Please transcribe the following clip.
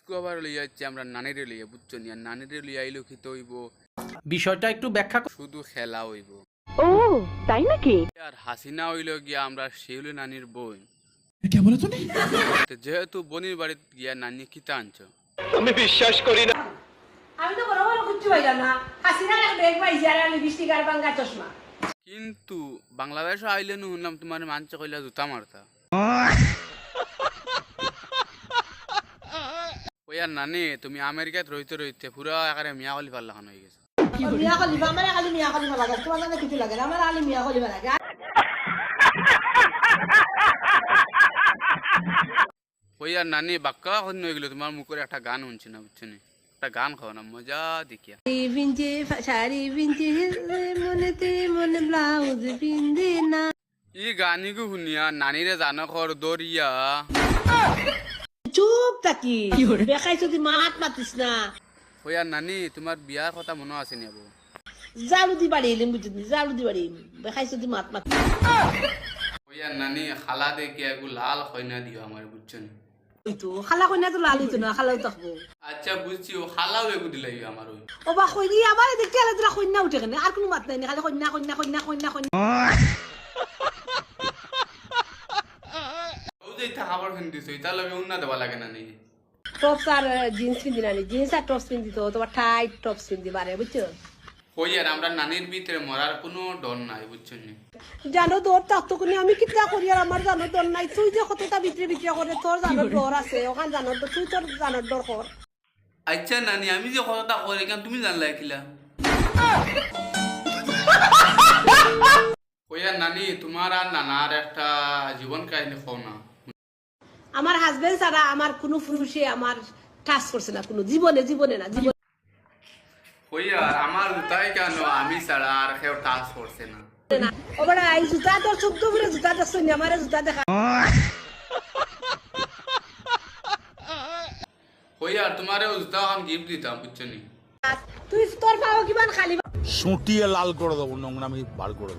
আজকে আবার লইয়া যাচ্ছি আমরা নানিরে লইয়া, বুঝছো নি? আর নানিরে লইয়া আইলো কি তো হইব, বিষয়টা একটু ব্যাখ্যা শুধু খেলা হইব। ও তাই নাকি? আর হাসিনা হইল গিয়া আমরা শিউলি নানির বোন। क्या बोला तूने? তো যেহেতু বোনের বাড়িতে গিয়া নানি কিতা আনছো? আমি বিশ্বাস করি না। আমি তো বড় বড় কিচ্ছু পাইলাম না। হাসিনার এক ব্যাগ পাইছি আর আমি 20 টাকার বাঙ্গা চশমা। কিন্তু বাংলাদেশে আইলে নু শুনলাম তোমার মানছে কইলা জুতা মারতা। ওই আর নানি তুমি আমেরিকাত রইতে রইতে পুরা একারে মিয়া কলি পাল্লা খান হয়ে গেছে। মিয়া খলিফা আমার খালি মিয়া খলিফা লাগে, তোমার কাছে কিছু লাগে না, আমার খালি মিয়া খলিফা লাগে। ওই আর নানি বাক্কা এখন হয়ে গেল, তোমার মুখের একটা গান শুনছি না, বুঝছো নি? একটা গান খাও না, মজা দেখিয়া। শাড়ি পিনছে মনেতে মনে ব্লাউজ পিনদে না। ই গানিগু শুনিয়া নানিরে জানো খর দরিয়া। চুপ থাকি, দেখাই যদি মাত মাতিস না। ওই আর নানি তোমার বিয়ার কথা মনে আছে নি? জালু দি বাড়ি এলিম বুঝলি, জালু দি বাড়ি দেখাই যদি মাত মাতিস। ওই আর নানি খালা দেখে এগু লাল খয়না দিও আমার, বুঝছো নি? ওই তো খালা কইনা তো লাল হইতো না, খালাও থাকবো। আচ্ছা বুঝছি, ও খালাও এগু দিলাই আমার। ওই ও বা কইনি আমার দেখতে আলাদা তোরা কইনা উঠে কেন, আর কোনো মাত নাই, খালি কইনা কইনা কইনা কইনা কইনা। ও যে ইতা খাবার কিন দিছো, ইতা লগে উন্না দেওয়া লাগে না নি? টপস আর জিন্স পিন্দি না, জিন্স আর টপস পিন্দি তো তোমার টাইট টপস পিন্দি পারে, বুঝছো? ওই আর আমরা নানির ভিতরে মরার কোনো ডর নাই, বুঝছো নি? জানো তোর তত্ত্বকুনি আমি কিতা করি আর আমার জানো তোর নাই, তুই যে কতটা ভিতরে ভিতরে করে তোর জানোর ডর আছে, ওখানে জানো তো তুই তোর জানোর ডর কর। আচ্ছা নানি আমি যে কথাটা করি কেন তুমি জানলা কিলা? ওই আর নানি তোমার আর নানার একটা জীবন কাহিনী কও না। আমার হাজবেন্ড ছাড়া আমার কোনো পুরুষে আমার টাচ করছে না, কোনো জীবনে জীবনে না জীবনে। ওই আর আমার জুতাই কেন আমি ছাড়া আর কেউ টাচ করছে না। ও বড় এই জুতা তোর চোদ্দ করে জুতা দেখছো নি, আমার জুতা দেখা। ওই আর তোমারে জুতা আমি গিফট দিতাম, বুঝছো নি? তুই তোর পাও কিমান খালি সুটিয়ে লাল করে দেবো, নোংরামি বার করে দেবো।